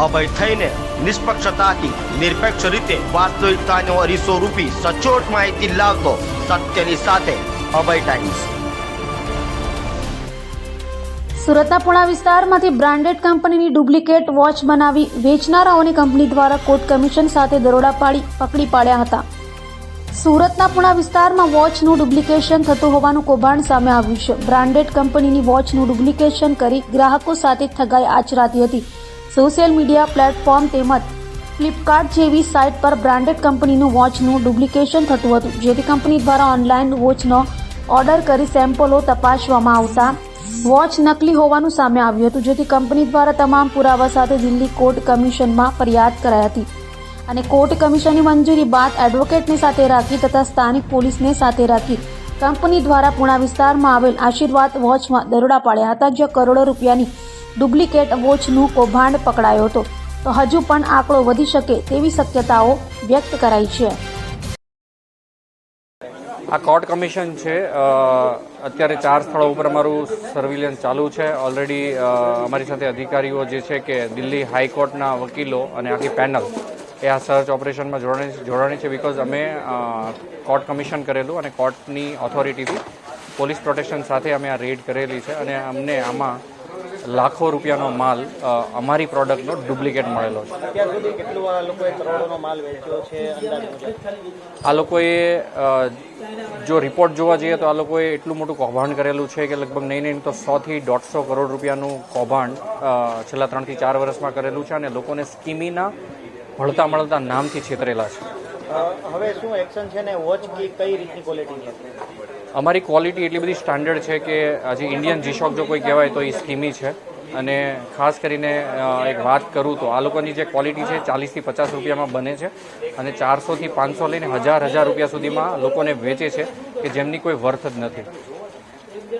અભય થઈને નિષ્પક્ષતાથી નિરપેક્ષ રીતે વાસ્તવિકતાનો અરીસો રૂપી સચોટ માહિતી લાવતો સત્યની સાથે અભય ટાઈમ્સ। સુરતના પુણા વિસ્તારમાંથી બ્રાન્ડેડ કંપનીની ડુપ્લિકેટ વોચ બનાવી વેચનારાઓની કંપની દ્વારા કોર્ટ કમિશન સાથે દરોડા પાડી પકડી પાડ્યા હતા। સુરતના પુણા વિસ્તારમાં વોચનું ડુપ્લિકેશન થતું હોવાનું કૌભાંડ સામે આવ્યું છે। બ્રાન્ડેડ કંપનીની વોચનું ડુપ્લિકેશન કરી ગ્રાહકો સાથે ઠગાઈ આચરાતી હતી। સોશિયલ મીડિયા પ્લેટફોર્મ તેમજ ફ્લિપકાર્ટ જેવી સાઇટ પર બ્રાન્ડેડ કંપનીનું વોચનું ડુપ્લિકેશન થતું હતું, જેથી કંપની દ્વારા ઓનલાઈન વોચનો ઓર્ડર કરી સેમ્પલો તપાસવામાં આવતા વોચ નકલી હોવાનું સામે આવ્યું હતું, જેથી કંપની દ્વારા તમામ પુરાવા સાથે દિલ્હી કોર્ટ કમિશનમાં ફરિયાદ કરાઈ હતી અને કોર્ટ કમિશનની મંજૂરી બાદ એડવોકેટને સાથે રાખી તથા સ્થાનિક પોલીસને સાથે રાખી કંપની દ્વારા પુણા વિસ્તારમાં આવેલ આશીર્વાદ વોચમાં દરોડા પાડ્યા હતા, જ્યાં કરોડો રૂપિયાની ડુપ્લિકેટ વોચનું કૌભાંડ પકડાયો હતો। તો હજુ પણ આંકડો વધી શકે તેવી શક્યતાઓ વ્યક્ત કરાઈ છે। આ કોર્ટ કમિશન છે। અત્યારે 4 સ્થળો ઉપર અમારું સર્વેલન્સ ચાલુ છે। ઓલરેડી અમારી સાથે અધિકારીઓ જે છે કે દિલ્હી હાઈકોર્ટના વકીલો અને આખી પેનલ એ આ સર્ચ ઓપરેશનમાં જોડાણી છે, બિકોઝ અમે કોર્ટ કમિશન કરેલું અને કોર્ટની ઓથોરિટીથી પોલીસ પ્રોટેક્શન સાથે અમે આ રેડ કરેલી છે અને અમને આમાં લાખો રૂપિયાનો માલ અમારી પ્રોડક્ટનો ડુપ્લિકેટ મળેલો છે। આ લોકોએ જો રિપોર્ટ જોવા જઈએ તો આ લોકોએ એટલું મોટું કૌભાંડ કરેલું છે કે લગભગ નહીં તો 100 થી 150 કરોડ રૂપિયાનું કૌભાંડ છેલ્લા 3 થી 4 વર્ષમાં કરેલું છે અને લોકોને સ્કીમીના ભળતા મળતા નામથી છેતરેલા છે। હવે શું એક્શન છે ને વોચ કઈ રીતની ક્વોલિટી છે? અમારી ક્વોલિટી એટલી બધી સ્ટાન્ડર્ડ છે કે આજે ઇન્ડિયન જીશોક જો કોઈ કહેવાય તો એ સ્કીમી છે અને ખાસ કરીને એક વાત કરું તો આ લોકોની જે ક્વોલિટી છે 40 થી 50 રૂપિયામાં બને છે અને 400 થી 500 લઈને 1000 રૂપિયા સુધીમાં લોકોને વેચે છે કે જેમની કોઈ વર્થ જ નથી।